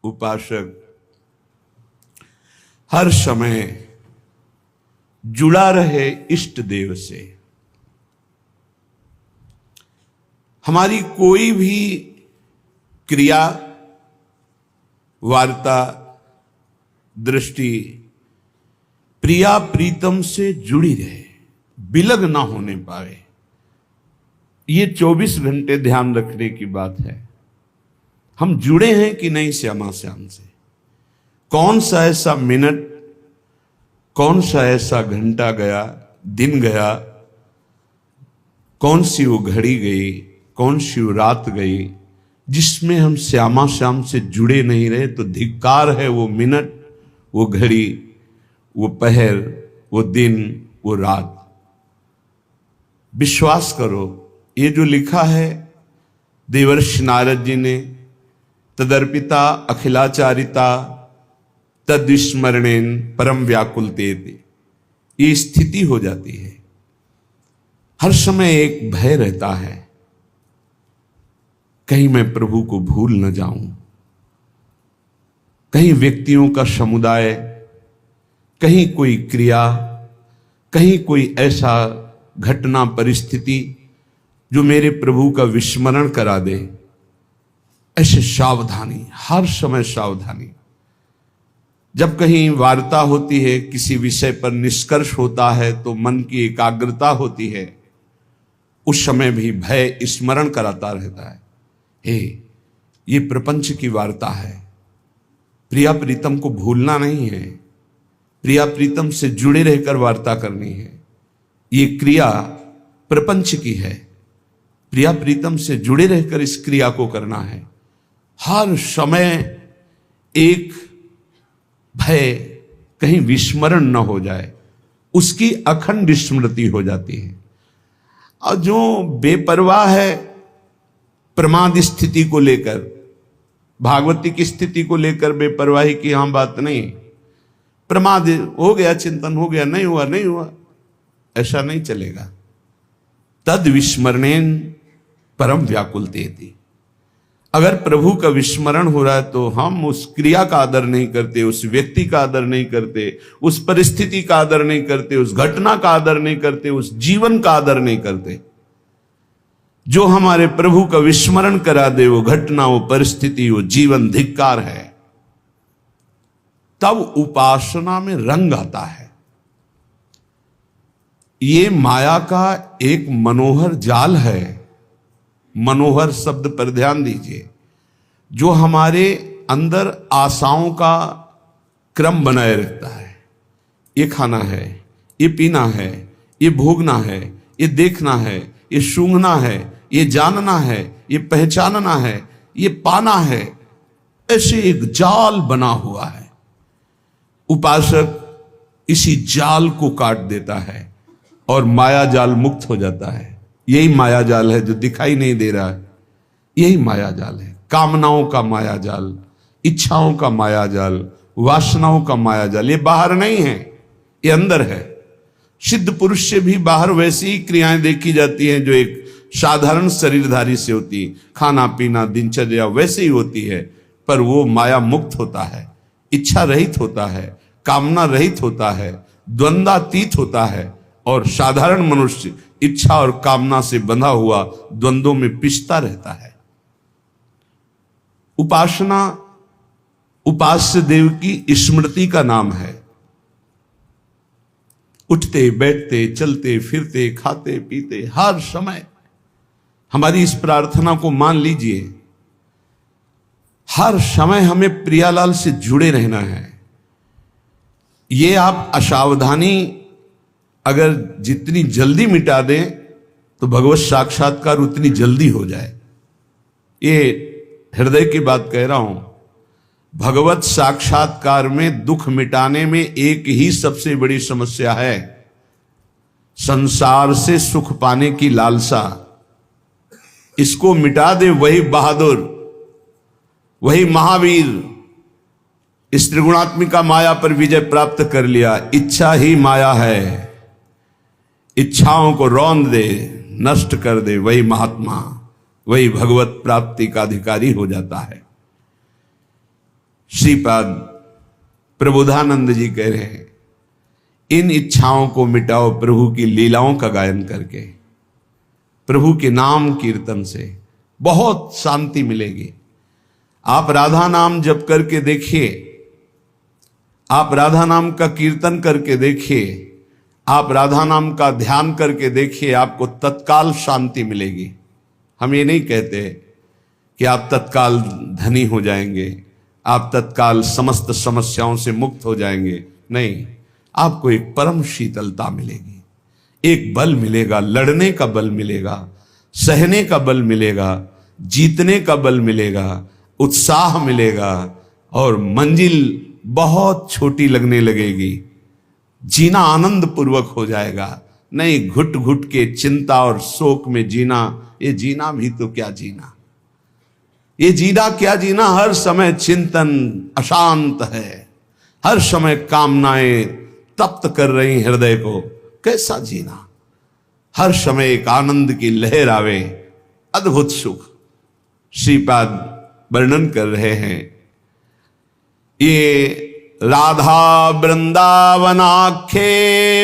उपासक हर समय जुड़ा रहे इष्ट देव से। हमारी कोई भी क्रिया, वार्ता, दृष्टि प्रिया प्रीतम से जुड़ी रहे, विलग ना होने पाए। ये 24 घंटे ध्यान रखने की बात है। हम जुड़े हैं कि नहीं श्यामा श्याम से। कौन सा ऐसा मिनट, कौन सा ऐसा घंटा गया, दिन गया, कौन सी वो घड़ी गई, कौन सी वो रात गई जिसमें हम श्यामा श्याम से जुड़े नहीं रहे। तो धिक्कार है वो मिनट, वो घड़ी, वो पहर, वो दिन, वो रात। विश्वास करो, ये जो लिखा है देवर्षि नारद जी ने, तदर्पिता अखिलाचारिता तद्विस्मरणेन परम व्याकुलते, ये स्थिति हो जाती है। हर समय एक भय रहता है, कहीं मैं प्रभु को भूल न जाऊं, कहीं व्यक्तियों का समुदाय, कहीं कोई क्रिया, कहीं कोई ऐसा घटना परिस्थिति जो मेरे प्रभु का विस्मरण करा दे। ऐसे सावधानी, हर समय सावधानी। जब कहीं वार्ता होती है, किसी विषय पर निष्कर्ष होता है, तो मन की एकाग्रता होती है, उस समय भी भय स्मरण कराता रहता है। हे, ये प्रपंच की वार्ता है, प्रिया प्रीतम को भूलना नहीं है, प्रिया प्रीतम से जुड़े रहकर वार्ता करनी है। ये क्रिया प्रपंच की है, प्रिया प्रीतम से जुड़े रहकर इस क्रिया को करना है। हर समय एक भय, कहीं विस्मरण न हो जाए, उसकी अखंड स्मृति हो जाती है। और जो बेपरवाह है प्रमाद स्थिति को लेकर, भागवती की स्थिति को लेकर बेपरवाही की यहां बात नहीं। प्रमाद हो गया, चिंतन हो गया, नहीं हुआ नहीं हुआ, ऐसा नहीं चलेगा। तद विस्मरणेन परम व्याकुलते। अगर प्रभु का विस्मरण हो रहा है तो हम उस क्रिया का आदर नहीं करते, उस व्यक्ति का आदर नहीं करते, उस परिस्थिति का आदर नहीं करते, उस घटना का आदर नहीं करते, उस जीवन का आदर नहीं करते। जो हमारे प्रभु का विस्मरण करा दे, वो घटना, वो परिस्थिति, वो जीवन धिक्कार है। तब उपासना में रंग आता है। ये माया का एक मनोहर जाल है। मनोहर शब्द पर ध्यान दीजिए, जो हमारे अंदर आशाओं का क्रम बनाए रखता है। ये खाना है, ये पीना है, ये भोगना है, ये देखना है, ये सूंघना है, ये जानना है, ये पहचानना है, ये पाना है। ऐसे एक जाल बना हुआ है। उपासक इसी जाल को काट देता है और माया जाल मुक्त हो जाता है। यही माया जाल है जो दिखाई नहीं दे रहा है। यही माया जाल है, कामनाओं का माया जाल, इच्छाओं का माया जाल, वासनाओं का माया जाल। ये बाहर नहीं है, ये अंदर है। सिद्ध पुरुष से भी बाहर वैसी ही क्रियाएं देखी जाती हैं जो एक साधारण शरीरधारी से होती। खाना पीना दिनचर्या वैसे ही होती है, पर वो माया मुक्त होता है, इच्छा रहित होता है, कामना रहित होता है, द्वंद्वातीत होता है। और साधारण मनुष्य इच्छा और कामना से बंधा हुआ द्वंद्वों में पिसता रहता है। उपासना उपास्य देव की स्मृति का नाम है। उठते बैठते चलते फिरते खाते पीते हर समय हमारी इस प्रार्थना को मान लीजिए, हर समय हमें प्रियालाल से जुड़े रहना है। ये आप असावधानी अगर जितनी जल्दी मिटा दें तो भगवत साक्षात्कार उतनी जल्दी हो जाए। ये हृदय की बात कह रहा हूं। भगवत साक्षात्कार में दुख मिटाने में एक ही सबसे बड़ी समस्या है, संसार से सुख पाने की लालसा। इसको मिटा दे वही बहादुर, वही महावीर। इस त्रिगुणात्मिका माया पर विजय प्राप्त कर लिया। इच्छा ही माया है, इच्छाओं को रौंद दे, नष्ट कर दे, वही महात्मा, वही भगवत प्राप्ति का अधिकारी हो जाता है। श्रीपाद प्रबोधानंद जी कह रहे हैं, इन इच्छाओं को मिटाओ प्रभु की लीलाओं का गायन करके, प्रभु के नाम कीर्तन से बहुत शांति मिलेगी। आप राधा नाम जप करके देखिए, आप राधा नाम का कीर्तन करके देखिए, आप राधा नाम का ध्यान करके देखिए, आपको तत्काल शांति मिलेगी। हम ये नहीं कहते कि आप तत्काल धनी हो जाएंगे, आप तत्काल समस्त समस्याओं से मुक्त हो जाएंगे, नहीं, आपको एक परम शीतलता मिलेगी, एक बल मिलेगा, लड़ने का बल मिलेगा, सहने का बल मिलेगा, जीतने का बल मिलेगा, उत्साह मिलेगा, और मंजिल बहुत छोटी लगने लगेगी। जीना आनंद पूर्वक हो जाएगा, नहीं घुट घुट के चिंता और शोक में जीना, ये जीना भी तो क्या जीना, ये जीना क्या जीना। हर समय चिंतन अशांत है, हर समय कामनाएं तप्त कर रही हृदय को, कैसा जीना। हर समय एक आनंद की लहर आवे, अद्भुत सुख। श्रीपाद वर्णन कर रहे हैं, ये राधा वृंदावनाख्ये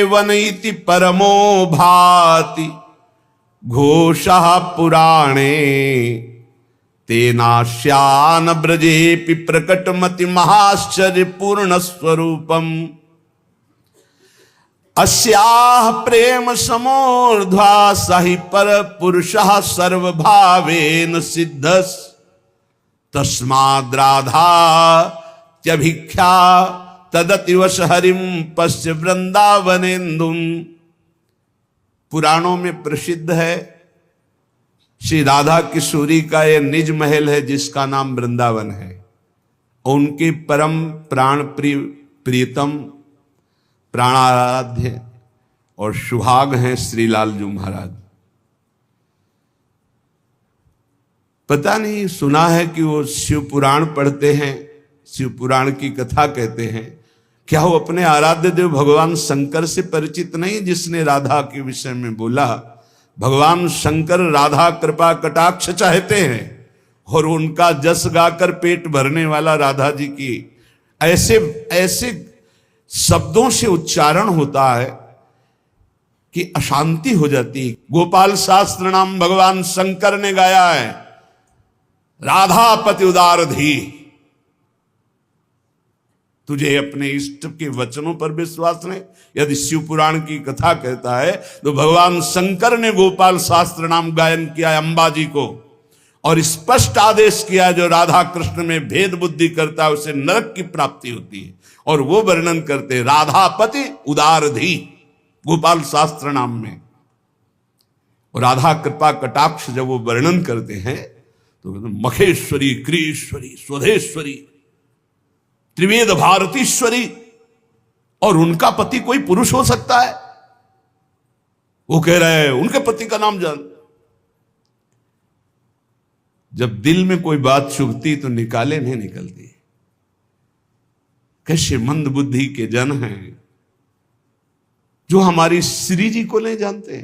वन इति परमो भाति घोषः पुराणे तेनास्यान ब्रजेपि प्रकटमति महाश्चर्य पूर्ण स्वरूपम अस्याः प्रेम समोर्ध्वा सहि पर पुरुषः सर्वभावेन सिद्धस् तस्माद् राधा त्यभिख्या तदतिवश हरिम पश्य वृंदावनेन्दुम। पुराणों में प्रसिद्ध है श्री राधा किशोरी का यह निज महल है जिसका नाम वृंदावन है। उनके परम प्राण प्रियतम प्राणाराध्य और सुहाग हैं श्री लालजू महाराज। पता नहीं, सुना है कि वो शिव पुराण पढ़ते हैं, शिव पुराण की कथा कहते हैं। क्या वो अपने आराध्य देव भगवान शंकर से परिचित नहीं, जिसने राधा के विषय में बोला भगवान शंकर राधा कृपा कटाक्ष चाहते हैं, और उनका जस गाकर पेट भरने वाला राधा जी की ऐसे ऐसे शब्दों से उच्चारण होता है कि अशांति हो जाती। गोपाल शास्त्र नाम भगवान शंकर ने गाया है, राधा पति उदार धी। तुझे अपने इष्ट के वचनों पर विश्वास नहीं? यदि शिव पुराण की कथा कहता है तो भगवान शंकर ने गोपाल शास्त्र नाम गायन किया है अंबाजी को, और स्पष्ट आदेश किया जो राधा कृष्ण में भेद बुद्धि करता है उसे नरक की प्राप्ति होती है। और वो वर्णन करते राधापति उदार धी गोपाल शास्त्र नाम में। और राधा कृपा कटाक्ष जब वो वर्णन करते हैं तो मखेश्वरी, क्रीश्वरी, स्वधेश्वरी, त्रिवेद भारतीश्वरी, और उनका पति कोई पुरुष हो सकता है? वो कह रहे हैं उनके पति का नाम जान। जब दिल में कोई बात चुभती तो निकाले नहीं निकलती। कैसे मंद बुद्धि के जन हैं जो हमारी श्री जी को नहीं जानते।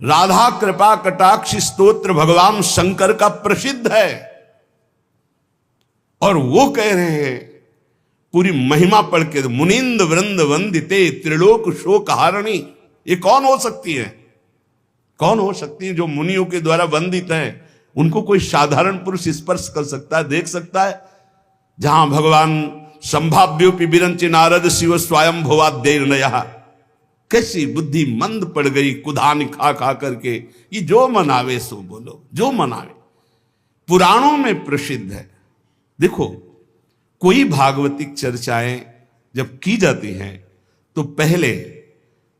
राधा कृपा कटाक्ष स्तोत्र भगवान शंकर का प्रसिद्ध है, और वो कह रहे हैं पूरी महिमा पढ़ के, मुनिंद वृंद वंदिते त्रिलोक शोक हारणी। ये कौन हो सकती है? कौन हो सकती है जो मुनियों के द्वारा वंदित है? उनको कोई साधारण पुरुष स्पर्श कर सकता है, देख सकता है? जहां भगवान संभाव्योपि विरंच नारद शिव स्वयं भुवाद्देर नया। कैसी बुद्धि मंद पड़ गई कुधान खा खा करके। ये जो मनावे सो बोलो, जो मनावे। पुराणों में प्रसिद्ध है। देखो, कोई भागवतिक चर्चाएं जब की जाती हैं तो पहले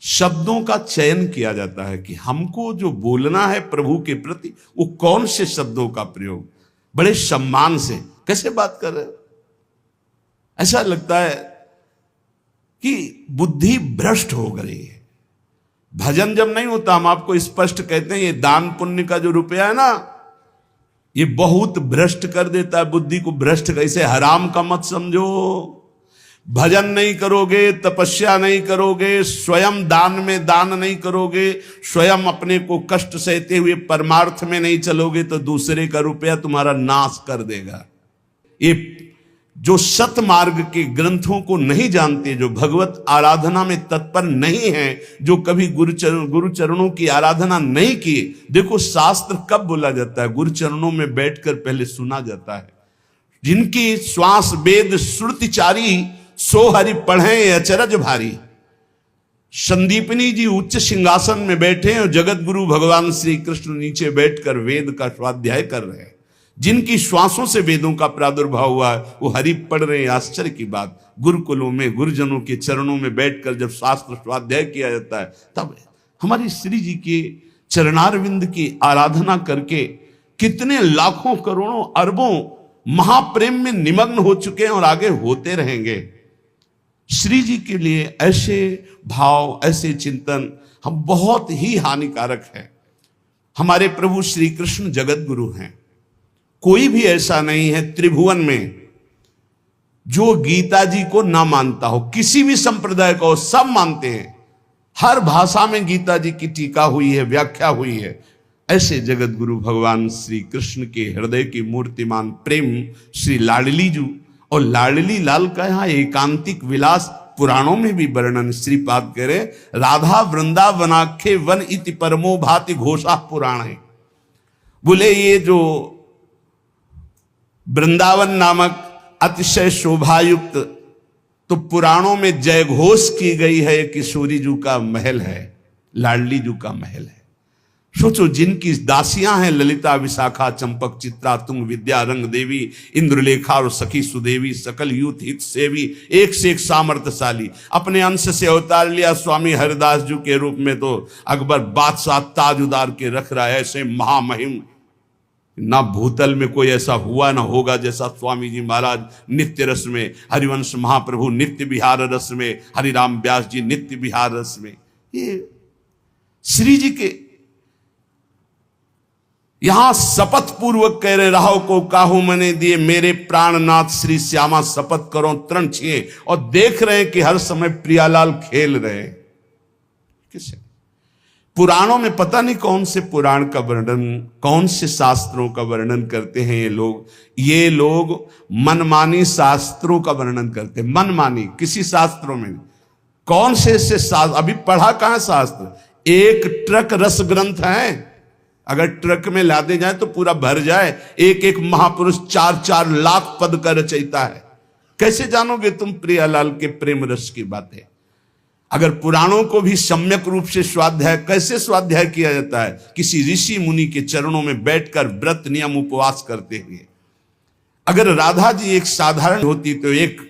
शब्दों का चयन किया जाता है कि हमको जो बोलना है प्रभु के प्रति वो कौन से शब्दों का प्रयोग। बड़े सम्मान से कैसे बात कर रहे हो, ऐसा लगता है कि बुद्धि भ्रष्ट हो गई है। भजन जब नहीं होता, हम आपको स्पष्ट कहते हैं ये दान पुण्य का जो रुपया है ना, ये बहुत भ्रष्ट कर देता है बुद्धि को। भ्रष्ट कैसे? हराम का मत समझो। भजन नहीं करोगे, तपस्या नहीं करोगे, स्वयं दान में दान नहीं करोगे, स्वयं अपने को कष्ट सहते हुए परमार्थ में नहीं चलोगे तो दूसरे का रुपया तुम्हारा नाश कर देगा। ये जो सतमार्ग के ग्रंथों को नहीं जानते, जो भगवत आराधना में तत्पर नहीं है, जो कभी गुरुचरणों की आराधना नहीं किए। देखो शास्त्र कब बोला जाता है? गुरुचरणों में बैठकर पहले सुना जाता है। जिनकी श्वास वेद श्रुतिचारी, सो हरि पढ़े अचरज भारी। संदीपनी जी उच्च सिंहासन में बैठे और जगत गुरु भगवान श्री कृष्ण नीचे बैठकर वेद का स्वाध्याय कर रहे हैं। जिनकी श्वासों से वेदों का प्रादुर्भाव हुआ है, वो हरि पढ़ रहे हैं। आश्चर्य की बात, गुरुकुलों में गुरुजनों के चरणों में बैठकर जब शास्त्र स्वाध्याय किया जाता है, तब हमारे श्री जी के चरणारविंद की आराधना करके कितने लाखों करोड़ों अरबों महाप्रेम में निमग्न हो चुके हैं और आगे होते रहेंगे। श्री जी के लिए ऐसे भाव, ऐसे चिंतन हम बहुत ही हानिकारक है। हमारे प्रभु श्री कृष्ण जगत गुरु हैं। कोई भी ऐसा नहीं है त्रिभुवन में जो गीता जी को ना मानता हो। किसी भी संप्रदाय को सब मानते हैं। हर भाषा में गीता जी की टीका हुई है, व्याख्या हुई है। ऐसे जगत गुरु भगवान श्री कृष्ण के हृदय की मूर्तिमान प्रेम श्री लाडली जी और लाडली लाल का यहाँ एकांतिक विलास पुराणों में भी वर्णन श्रीपाद कह रहे, राधा वृंदावनाख्य वन इति परमो भाति घोषा पुराण है। बोले ये जो वृंदावन नामक अतिशय शोभायुक्त तो पुराणों में जय घोष की गई है, किशोरी जी का महल है, लाडली जी का महल है। सोचो, जिनकी दासियां हैं ललिता, विशाखा, चंपक, चित्रा, तुंग, विद्या, रंग देवी, इंद्रलेखा और सखी सुदेवी, सकल यूथ हित सेवी, एक से एक सामर्थ्यशाली, अपने अंश से अवतार लिया स्वामी हरिदास जी के रूप में तो अकबर बादशाह ताज उतार के रख रहा है। ऐसे महामहिम ना भूतल में कोई ऐसा हुआ ना होगा जैसा स्वामी जी महाराज नित्य रस में, हरिवंश महाप्रभु नित्य विहार रस में, हरिराम व्यास जी नित्य विहार रस में। ये श्री जी के यहां शपथ पूर्वक कह रहे, राहो को काहू मने दिए मेरे प्राणनाथ श्री श्यामा, शपथ करो तरण छिए। और देख रहे हैं कि हर समय प्रियालाल खेल रहे। किसे पुराणों में पता नहीं कौन से पुराण का वर्णन, कौन से शास्त्रों का वर्णन करते हैं ये लोग मनमानी शास्त्रों का वर्णन करते हैं। मनमानी किसी शास्त्रों में कौन से शास्त्र, अभी पढ़ा कहां शास्त्र? एक ट्रक रस ग्रंथ है, अगर ट्रक में लादे जाए तो पूरा भर जाए। एक एक महापुरुष 4-4 लाख पद का रचयिता है। कैसे जानोगे तुम प्रियालाल के प्रेम रस की बातें? अगर पुराणों को भी सम्यक रूप से स्वाध्याय, कैसे स्वाध्याय किया जाता है? किसी ऋषि मुनि के चरणों में बैठकर व्रत नियम उपवास करते हुए। अगर राधा जी एक साधारण होती तो एक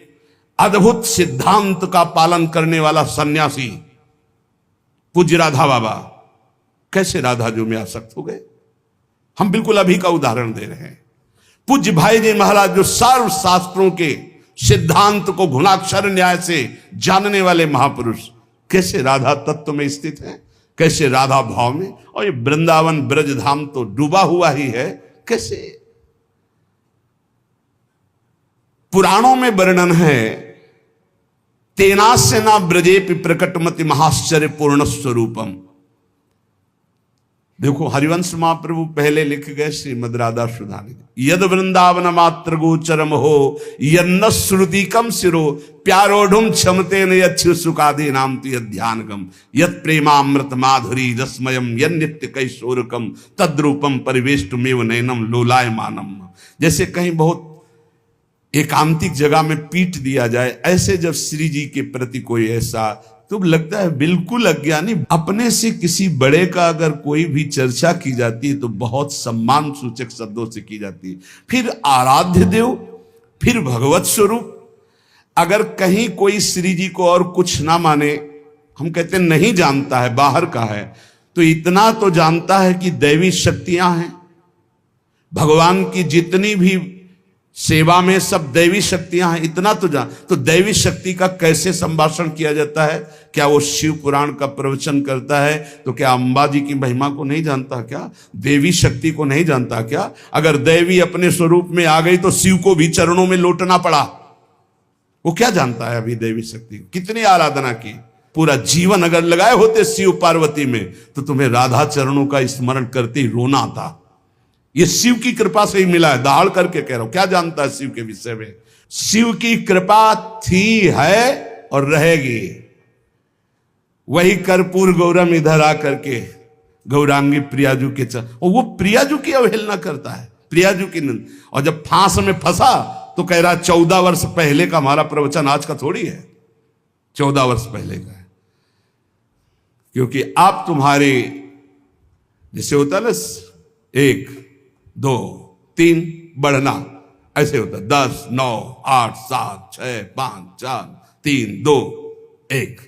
अद्भुत सिद्धांत का पालन करने वाला सन्यासी पूज्य राधा बाबा कैसे राधा जो में आसक्त हो गए। हम बिल्कुल अभी का उदाहरण दे रहे हैं। पूज्य भाई जी महाराज जो सर्व शास्त्रों के सिद्धांत को गुणाक्षर न्याय से जानने वाले महापुरुष, कैसे राधा तत्व में स्थित है, कैसे राधा भाव में। और ये वृंदावन ब्रज धाम तो डूबा हुआ ही है। कैसे पुराणों में वर्णन है, तेनास्य ना ब्रजेपि प्रकटमति महाश्चर्य पूर्ण स्वरूपम। देखो हरिवंश महाप्रभु पहले लिख गए श्रीमद राधा सुधानी, यद वृंदावन मात्र गोचरम हो यन्न श्रुतिकम सिरो प्यारोढ़ुम क्षमते न यच्छु सुखादि नाम तु ध्यानगम यत प्रेमामृत माधुरी रसमयम यन नित्य कैशोरकम तद्रूपम परिवेष्टुमेव नयनम लोलायमानम। जैसे कहीं बहुत एकांतिक जगह में पीट दिया जाए, ऐसे जब श्री जी के प्रति कोई ऐसा तो लगता है बिल्कुल अज्ञानी। अपने से किसी बड़े का अगर कोई भी चर्चा की जाती है तो बहुत सम्मान सूचक शब्दों से की जाती है। फिर आराध्य देव, फिर भगवत स्वरूप। अगर कहीं कोई श्री जी को और कुछ ना माने, हम कहते नहीं जानता है, बाहर का है, तो इतना तो जानता है कि दैवी शक्तियां हैं। भगवान की जितनी भी सेवा में सब दैवी शक्तियां हैं, इतना तो जान। तो दैवी शक्ति का कैसे संभाषण किया जाता है? क्या वो शिव पुराण का प्रवचन करता है तो क्या अंबा जी की महिमा को नहीं जानता क्या? देवी शक्ति को नहीं जानता क्या? अगर देवी अपने स्वरूप में आ गई तो शिव को भी चरणों में लौटना पड़ा। वो क्या जानता है अभी देवी शक्ति? कितनी आराधना की, पूरा जीवन अगर लगाए होते शिव पार्वती में तो तुम्हें राधा चरणों का स्मरण करते ही रोना आता। ये शिव की कृपा से ही मिला है, दहाड़ करके कह रहा हूं। क्या जानता है शिव के विषय में? शिव की कृपा थी, है और रहेगी। वही कर्पूर गौरम इधर आकर के गौरांगी प्रियाजू के और वो प्रियाजू की अवहेलना करता है, प्रियाजू की निंद। और जब फांस में फंसा तो कह रहा 14 वर्ष पहले का हमारा प्रवचन आज का थोड़ी है, 14 वर्ष पहले का है। क्योंकि आप तुम्हारे जैसे होता है ना 1 2 3 बढ़ना, ऐसे होता 10 9 8 7 6 5 4 3 2 1,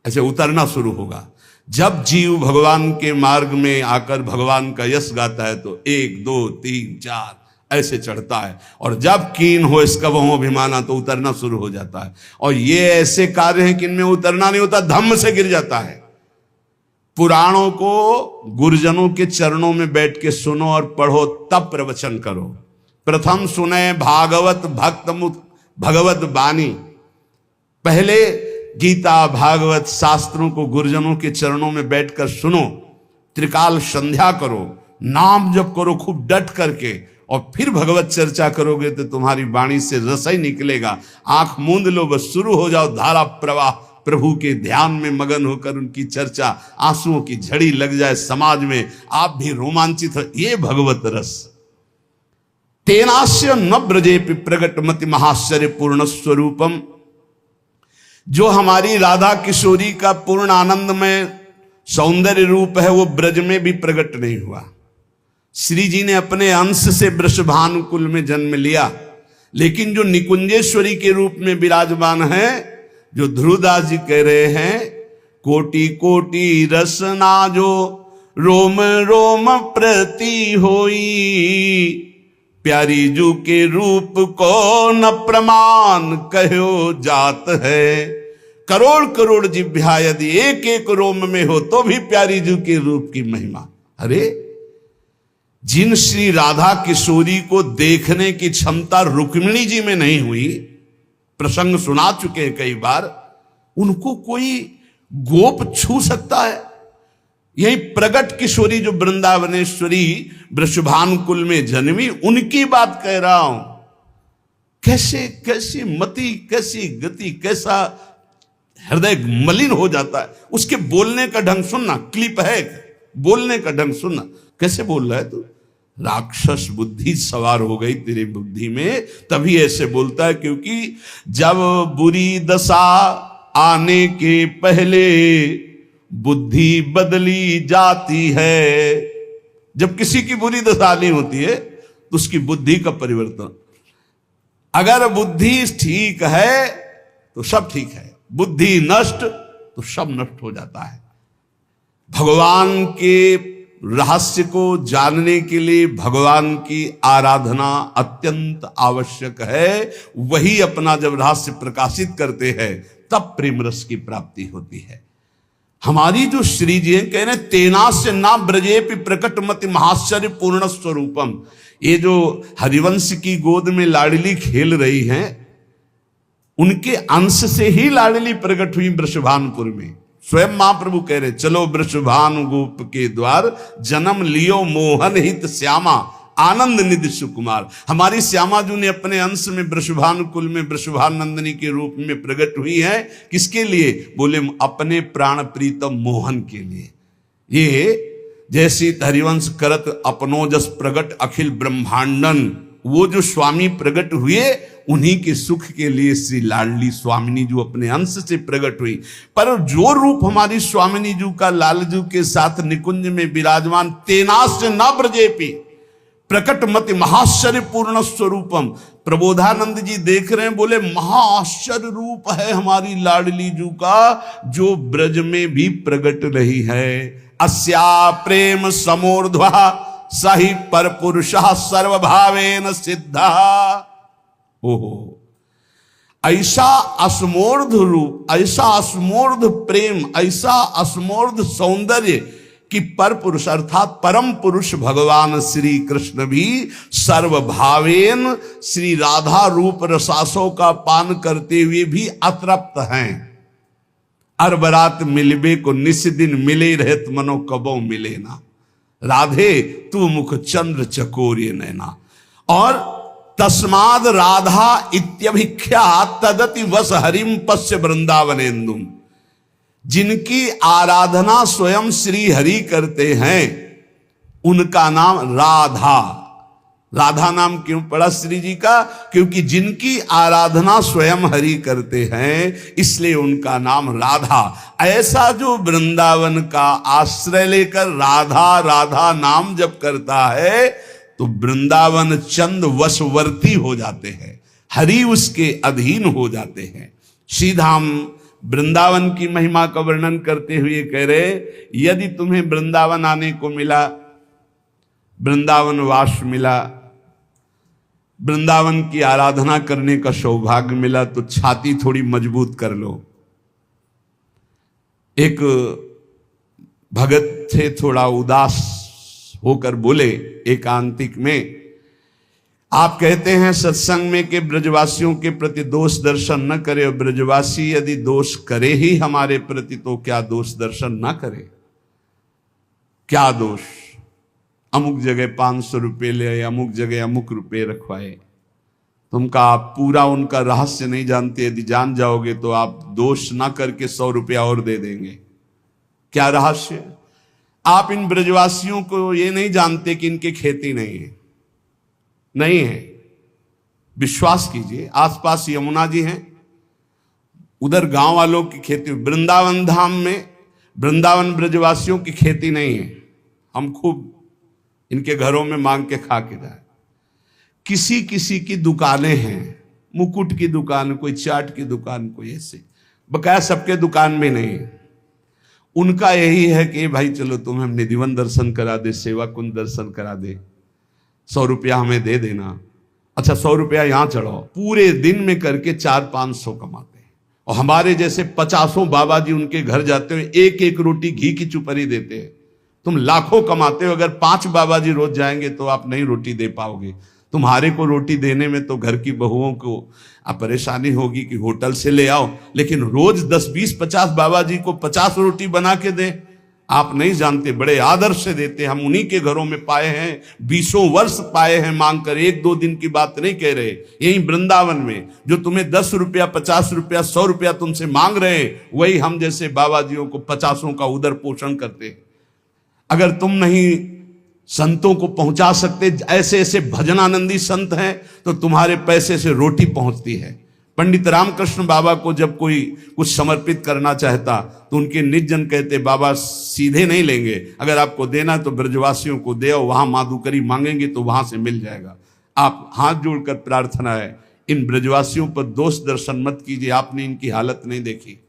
ऐसे उतरना शुरू होगा। जब जीव भगवान के मार्ग में आकर भगवान का यश गाता है तो 1 2 3 4 ऐसे चढ़ता है, और जब कीन हो इसका वह अभिमाना तो उतरना शुरू हो जाता है। और ये ऐसे कार्य हैं कि इनमें उतरना नहीं होता, धम्म से गिर जाता है। पुराणों को गुरुजनों के चरणों में बैठ के सुनो और पढ़ो, तब प्रवचन करो। प्रथम सुने भागवत भक्त भगवत बानी, पहले गीता भागवत शास्त्रों को गुरुजनों के चरणों में बैठकर सुनो, त्रिकाल संध्या करो, नाम जप करो खूब डट करके, और फिर भगवत चर्चा करोगे तो तुम्हारी वाणी से रस ही निकलेगा। आंख मूंद लो, बस शुरू हो जाओ धारा प्रवाह, प्रभु के ध्यान में मगन होकर उनकी चर्चा, आंसुओं की झड़ी लग जाए समाज में, आप भी रोमांचित हो। ये भगवत रस। तेनास्य न ब्रजेपि प्रगट मति महाश्चर्य पूर्ण स्वरूपम, जो हमारी राधा किशोरी का पूर्ण आनंद में सौंदर्य रूप है वो ब्रज में भी प्रकट नहीं हुआ। श्री जी ने अपने अंश से वृषभानुकुल में जन्म लिया, लेकिन जो निकुंजेश्वरी के रूप में विराजमान है, जो ध्रुवदास जी कह रहे हैं, कोटि कोटि रसना जो रोम रोम प्रति होई, प्यारी जू के रूप को न प्रमाण कहो जात है। करोड़ करोड़ जिह्वा यदि एक एक रोम में हो तो भी प्यारी जू के रूप की महिमा। अरे जिन श्री राधा किशोरी को देखने की क्षमता रुक्मिणी जी में नहीं हुई, प्रसंग सुना चुके हैं कई बार, उनको कोई गोप छू सकता है? यही प्रगट किशोरी जो वृंदावनेश्वरी वृषभानुकुल में जन्मी, उनकी बात कह रहा हूं। कैसे कैसी मति, कैसी गति, कैसा हृदय मलिन हो जाता है। उसके बोलने का ढंग सुनना, क्लिप है, बोलने का ढंग सुनना, कैसे बोल रहा है तू, राक्षस बुद्धि सवार हो गई तेरी बुद्धि में, तभी ऐसे बोलता है। क्योंकि जब बुरी दशा आने के पहले बुद्धि बदली जाती है, जब किसी की बुरी दशा आनी होती है तो उसकी बुद्धि का परिवर्तन, अगर बुद्धि ठीक है तो सब ठीक है, बुद्धि नष्ट तो सब नष्ट हो जाता है। भगवान के रहस्य को जानने के लिए भगवान की आराधना अत्यंत आवश्यक है। वही अपना जब रहस्य प्रकाशित करते हैं तब प्रेम रस की प्राप्ति होती है। हमारी जो श्री जी कह रहे हैं, तेनास्य ना ब्रजेपि प्रकट मति महाश्चर्य पूर्ण स्वरूपम, ये जो हरिवंश की गोद में लाडली खेल रही हैं, उनके अंश से ही लाडली प्रकट हुई वृषभानुपुर में। स्वयं महाप्रभु कह रहे, चलो वृषभानु गोप के द्वार, जन्म लियो मोहन हित श्यामा, आनंद निधि सुकुमार। हमारी श्यामा जी ने अपने अंश में वृषभानुकुल में वृषभानंदिनी के रूप में प्रकट हुई है। किसके लिए? बोले अपने प्राण प्रीतम मोहन के लिए। ये जैसी हरिवंश करत अपनो जस प्रगट अखिल ब्रह्मांडन, वो जो स्वामी प्रकट हुए उन्हीं के सुख के लिए श्री लाडली स्वामिनी जो अपने अंश से प्रकट हुई। पर जो रूप हमारी स्वामिनी जी का लालजू के साथ निकुंज में विराजमान, तेनास्य न ब्रजेपि प्रकट मति महाश्चर्य पूर्ण स्वरूपम, प्रबोधानंद जी देख रहे हैं, बोले महाआश्चर्य रूप है हमारी लाडली जू का, जो ब्रज में भी प्रकट नहीं है। अस्या प्रेम समोर्ध्वा सही पर पुरुषः सर्वभावेन सिद्धा। ओहो, ऐसा असमोर्ध रूप, ऐसा असमोर्ध प्रेम, ऐसा असमोर्ध सौंदर्य कि पर पुरुष अर्थात परम पुरुष भगवान श्री कृष्ण भी सर्वभावेन श्री राधा रूप रसासों का पान करते हुए भी अतृप्त हैं। अरबरात मिलबे को निस दिन मिले रहत मनो कबो मिले ना, राधे तू मुख चंद्र चकोरिय नैना। और तस्माद राधा इत्यभिख्या तदति वस हरिम पश्य वृंदावनेन्दुम। जिनकी आराधना स्वयं श्री हरि करते हैं उनका नाम राधा। राधा नाम क्यों पड़ा श्री जी का? क्योंकि जिनकी आराधना स्वयं हरि करते हैं इसलिए उनका नाम राधा। ऐसा जो वृंदावन का आश्रय लेकर राधा राधा नाम जप करता है तो वृंदावन चंद वशवर्ती हो जाते हैं, हरि उसके अधीन हो जाते हैं। श्रीधाम वृंदावन की महिमा का वर्णन करते हुए कह रहे, यदि तुम्हें वृंदावन आने को मिला, वृंदावन वास मिला, वृंदावन की आराधना करने का सौभाग्य मिला तो छाती थोड़ी मजबूत कर लो। एक भगत थे, थोड़ा उदास होकर बोले एकांतिक में, आप कहते हैं सत्संग में कि ब्रजवासियों के प्रति दोष दर्शन न करे, और ब्रजवासी यदि दोष करे ही हमारे प्रति तो क्या दोष दर्शन न करे? क्या दोष? अमुक जगह 500 रुपये ले, अमुक जगह अमुक रुपये रखवाए। तुमका आप पूरा उनका रहस्य नहीं जानते, यदि जान जाओगे तो आप दोष ना करके 100 रुपया और दे देंगे। क्या रहस्य? आप इन ब्रजवासियों को ये नहीं जानते कि इनके खेती नहीं है, नहीं है। विश्वास कीजिए, आसपास यमुना जी हैं, उधर गांव वालों की खेती। वृंदावन धाम में वृंदावन ब्रजवासियों की खेती नहीं है। हम खूब इनके घरों में मांग के खा के जाए। किसी किसी की दुकानें हैं, मुकुट की दुकान, कोई चाट की दुकान, कोई ऐसे, बकाया सबके में नहीं है। उनका यही है कि भाई चलो तुम्हें हम निधिवन दर्शन करा दे, सेवा कुंज दर्शन करा दे, 100 रुपया हमें दे देना। अच्छा 100 रुपया यहाँ चढ़ाओ। पूरे दिन में करके 400-500 कमाते हैं। और हमारे जैसे 50 बाबा जी उनके घर जाते हुए एक एक रोटी घी की चुपरी देते हैं। तुम लाखों कमाते हो, अगर 5 बाबा जी रोज जाएंगे तो आप नहीं रोटी दे पाओगे। तुम्हारे को रोटी देने में तो घर की बहुओं को परेशानी होगी कि होटल से ले आओ, लेकिन रोज 10, 20, 50 बाबा जी को 50 रोटी बना के दे। आप नहीं जानते, बड़े आदर से देते। हम उन्हीं के घरों में पाए हैं, 20 वर्ष पाए हैं मांग कर। 1-2 दिन की बात नहीं कह रहे। यही वृंदावन में जो तुम्हें 10 रुपया, 50 रुपया, 100 रुपया तुमसे मांग रहे हैं, वही हम जैसे बाबा जियों को 50 का उदर पोषण करते हैं। अगर तुम नहीं संतों को पहुंचा सकते, ऐसे ऐसे भजनानंदी संत हैं, तो तुम्हारे पैसे से रोटी पहुंचती है। पंडित रामकृष्ण बाबा को जब कोई कुछ समर्पित करना चाहता तो उनके निज जन कहते, बाबा सीधे नहीं लेंगे, अगर आपको देना तो ब्रजवासियों को दे, वहां माधुकरी मांगेंगे तो वहां से मिल जाएगा। आप हाथ जोड़कर प्रार्थना है, इन ब्रजवासियों पर दोष दर्शन मत कीजिए। आपने इनकी हालत नहीं देखी।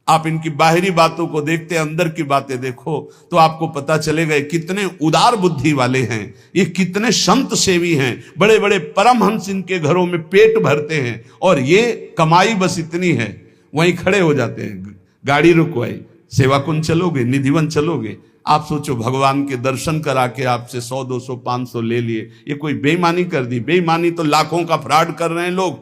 आप इनकी बाहरी बातों को देखते, अंदर की बातें देखो तो आपको पता चलेगा कितने उदार बुद्धि वाले हैं, ये कितने संत सेवी हैं। बड़े बड़े परमहंस इनके घरों में पेट भरते हैं, और ये कमाई बस इतनी है, वहीं खड़े हो जाते हैं। गाड़ी रुकवाई, सेवा कुंज चलोगे, निधिवन चलोगे। आप सोचो, भगवान के दर्शन करा के आपसे 100, 200, 500 ले लिए, ये कोई बेईमानी कर दी? बेईमानी तो लाखों का फ्रॉड कर रहे हैं लोग।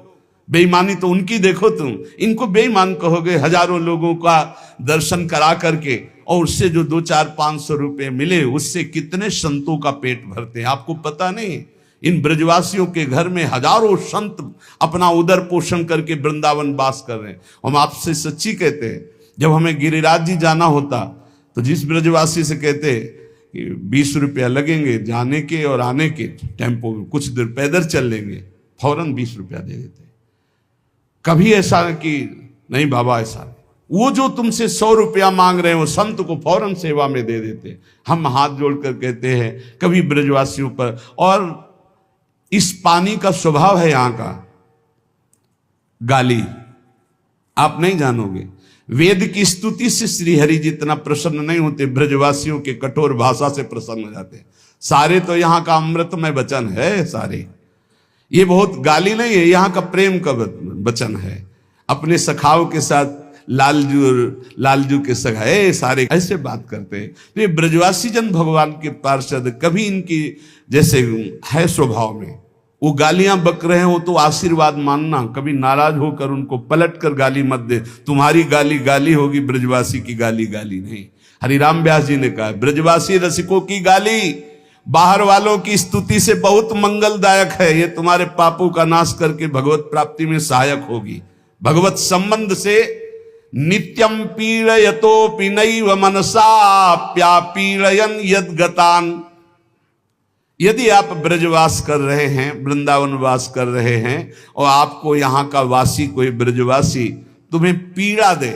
बेईमानी तो उनकी देखो तुम, इनको बेईमान कहोगे। हजारों लोगों का दर्शन करा करके और उससे जो 2, 4, 500 रुपए मिले, उससे कितने संतों का पेट भरते हैं आपको पता नहीं। इन ब्रजवासियों के घर में हजारों संत अपना उदर पोषण करके वृंदावन वास कर रहे हैं। हम आपसे सच्ची कहते हैं, जब हमें गिरिराज जी जाना होता तो जिस ब्रजवासी से कहते कि 20 रुपया लगेंगे जाने के और आने के, टेम्पो में कुछ देर पैदल चल लेंगे, फौरन 20 रुपया दे देते। कभी ऐसा कि नहीं बाबा, ऐसा नहीं। वो जो तुमसे 100 रुपया मांग रहे हैं वो संत को फौरन सेवा में दे देते। हम हाथ जोड़कर कहते हैं कभी ब्रजवासियों पर। और इस पानी का स्वभाव है यहाँ का गाली, आप नहीं जानोगे। वेद की स्तुति से श्रीहरि जितना प्रसन्न नहीं होते, ब्रजवासियों के कठोर भाषा से प्रसन्न हो जाते हैं। सारे तो यहाँ का अमृतमय वचन है, सारे। ये बहुत गाली नहीं है, यहाँ का प्रेम का वचन है। अपने सखाओं के साथ लालजू के सखाए सारे ऐसे बात करते हैं। तो ये ब्रजवासी जन भगवान के पार्षद, कभी इनकी जैसे है स्वभाव में, वो गालियां बक रहे हो तो आशीर्वाद मानना, कभी नाराज होकर उनको पलट कर गाली मत दे। तुम्हारी गाली गाली होगी, ब्रजवासी की गाली गाली नहीं। हरिराम व्यास जी ने कहा, ब्रजवासी रसिकों की गाली बाहर वालों की स्तुति से बहुत मंगलदायक है, ये तुम्हारे पापों का नाश करके भगवत प्राप्ति में सहायक होगी। भगवत संबंध से नित्यम पीड़यतोपि नैव मनसाप्यापीड़यन् यद्गतान्। यदि आप ब्रजवास कर रहे हैं, वृंदावन वास कर रहे हैं, और आपको यहां का वासी कोई ब्रजवासी तुम्हें पीड़ा दे,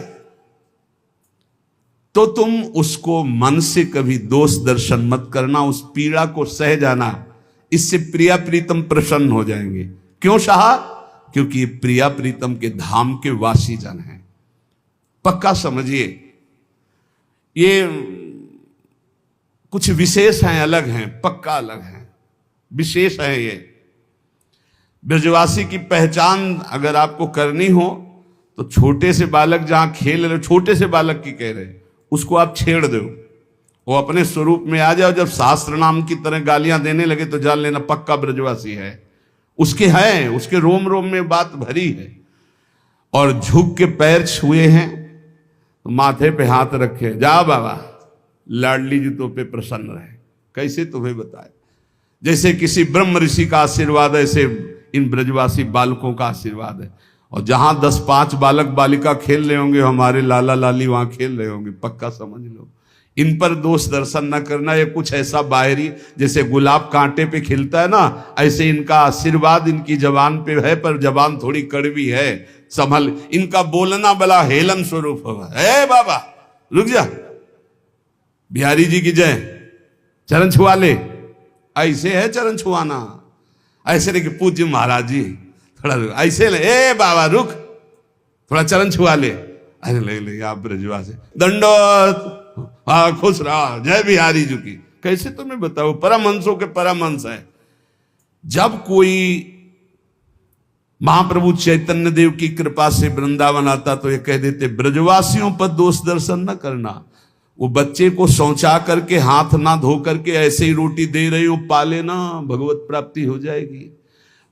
तो तुम उसको मन से कभी दोष दर्शन मत करना, उस पीड़ा को सह जाना। इससे प्रिया प्रीतम प्रसन्न हो जाएंगे। क्यों शाह? क्योंकि प्रिया प्रीतम के धाम के वासी जन हैं। पक्का समझिए, ये कुछ विशेष हैं, अलग हैं, पक्का अलग हैं, विशेष है। ये ब्रजवासी की पहचान अगर आपको करनी हो तो छोटे से बालक जहां खेल रहे, छोटे से बालक की कह रहे, उसको आप छेड़ दो, वो अपने स्वरूप में आ जाओ। जब शास्त्र नाम की तरह गालियां देने लगे तो जान लेना पक्का ब्रजवासी है। उसके है, उसके रोम रोम में बात भरी है। और झुक के पैर छुए हैं तो माथे पे हाथ रखे, जा बाबा लाडली जी तो पे प्रसन्न रहे। कैसे तुम्हें बताए, जैसे किसी ब्रह्म ऋषि का आशीर्वाद है, ऐसे इन ब्रजवासी बालकों का आशीर्वाद है। और जहां 10-5 बालक बालिका खेल रहे होंगे, हमारे लाला लाली वहां खेल रहे होंगे, पक्का समझ लो। इन पर दोष दर्शन न करना। ये कुछ ऐसा बाहरी, जैसे गुलाब कांटे पे खिलता है ना, ऐसे इनका आशीर्वाद इनकी जबान पे है, पर जबान थोड़ी कड़वी है, संभल। इनका बोलना बड़ा हेलन स्वरूप होगा। ए बाबा रुक जा, बिहारी जी की जय, चरण छुआ ले। ऐसे है चरण छुआना, ऐसे नहीं कि पूज्य महाराज जी थोड़ा ऐसे ले, ए बाबा रुक, थोड़ा चरण छुआ ले। अरे ले आप ब्रजवासी दंडोत, हाँ खुश रहा, जय बिहारी जी की। कैसे तुम्हें बताओ, परमहंसों के परमहंस है। जब कोई महाप्रभु चैतन्य देव की कृपा से वृंदावन आता तो ये कह देते ब्रजवासियों पर दोष दर्शन न करना। वो बच्चे को शौचा करके, हाथ ना धो करके ऐसे ही रोटी दे रही हो, पाले ना, भगवत प्राप्ति हो जाएगी।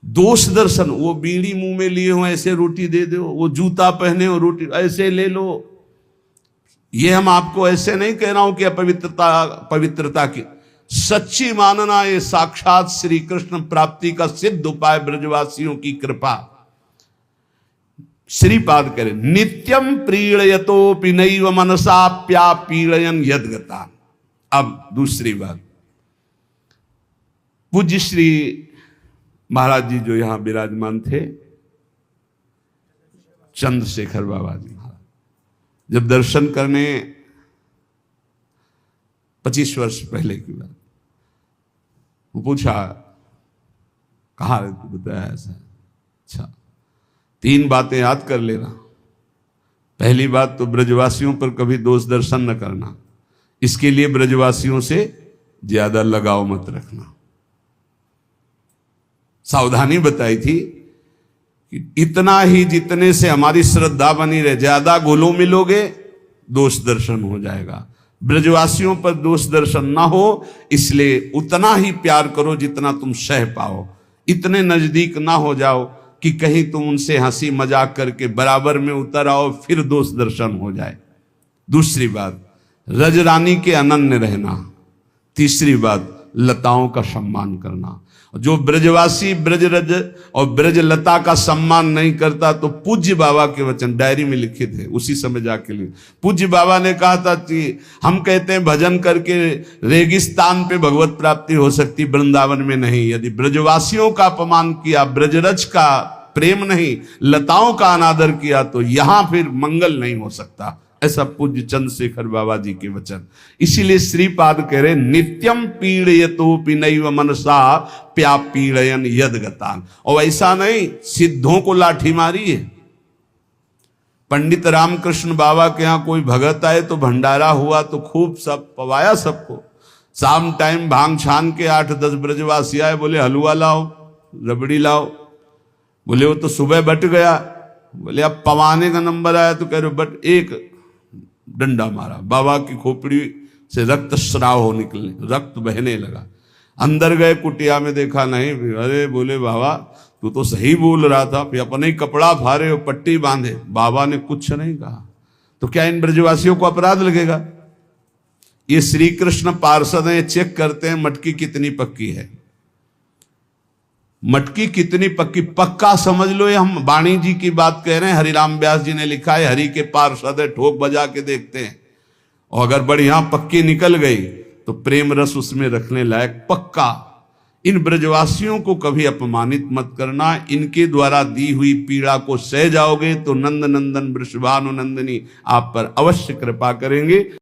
दोष दर्शन, वो बीड़ी मुंह में लिए हो ऐसे रोटी दे दो, वो जूता पहने हो रोटी ऐसे ले लो। ये हम आपको ऐसे नहीं कह रहा हूं कि पवित्रता की सच्ची मानना, ये साक्षात श्री कृष्ण प्राप्ति का सिद्ध उपाय ब्रजवासियों की कृपा। श्रीपाद करे नित्यम प्रीड़यतोपि नैव मनसाप्यापीड़यन् यद्गतान्। अब दूसरी बात, पूज्य श्री महाराज जी जो यहां विराजमान थे, चंद्रशेखर बाबा जी, जब दर्शन करने 25 वर्ष पहले की बात, वो पूछा कहा बताया ऐसा। अच्छा, 3 बातें याद कर लेना। पहली बात तो ब्रजवासियों पर कभी दोष दर्शन न करना, इसके लिए ब्रजवासियों से ज्यादा लगाव मत रखना। सावधानी बताई थी कि इतना ही जितने से हमारी श्रद्धा बनी रहे, ज्यादा घुलो मिलोगे दोष दर्शन हो जाएगा। ब्रजवासियों पर दोष दर्शन ना हो, इसलिए उतना ही प्यार करो जितना तुम सह पाओ। इतने नजदीक ना हो जाओ कि कहीं तुम उनसे हंसी मजाक करके बराबर में उतर आओ, फिर दोष दर्शन हो जाए। दूसरी बात, रजरानी के अनन्य रहना। तीसरी बात, लताओं का सम्मान करना। जो ब्रजवासी ब्रजरज और ब्रजलता का सम्मान नहीं करता, तो पूज्य बाबा के वचन डायरी में लिखे थे, उसी समय जाके लिए पूज्य बाबा ने कहा था कि हम कहते हैं भजन करके रेगिस्तान पे भगवत प्राप्ति हो सकती, वृंदावन में नहीं। यदि ब्रजवासियों का अपमान किया, ब्रजरज का प्रेम नहीं, लताओं का अनादर किया, तो यहां फिर मंगल नहीं हो सकता। ऐसा पूज्य चंद्रशेखर बाबा जी के वचन। इसीलिए श्रीपाद कह रहे नित्यम पीड़यतोपि नैव मनसा प्यापीड़यन् यद्गतान्। और ऐसा नहीं सिद्धों को लाठी मारी है। पंडित रामकृष्ण बाबा के यहाँ कोई भगत आए तो भंडारा हुआ तो खूब सब पवाया सबको। शाम टाइम भांग छान के 8-10 ब्रजवासी आए, बोले हलवा लाओ, रबड़ी लाओ। बोले वो तो सुबह बट गया। बोले अब पवाने का नंबर आया तो कह रहे बट, एक डंडा मारा, बाबा की खोपड़ी से रक्त स्राव हो निकलने, रक्त बहने लगा। अंदर गए, कुटिया में देखा नहीं। अरे बोले बाबा तू तो सही बोल रहा था, फिर अपने ही कपड़ा फाड़े और पट्टी बांधे। बाबा ने कुछ नहीं कहा। तो क्या इन ब्रजवासियों को अपराध लगेगा? ये श्री कृष्ण पार्षद हैं, चेक करते हैं मटकी कितनी पक्की है। मटकी कितनी पक्की, पक्का समझ लो ये हम वाणी जी की बात कह रहे हैं। हरिराम व्यास जी ने लिखा है, हरि के पार्षद है, ठोक बजा के देखते हैं, और अगर बढ़िया पक्की निकल गई तो प्रेम रस उसमें रखने लायक पक्का। इन ब्रजवासियों को कभी अपमानित मत करना, इनके द्वारा दी हुई पीड़ा को सह जाओगे तो नंद नंदन वृषभानु नंदिनी आप पर अवश्य कृपा करेंगे।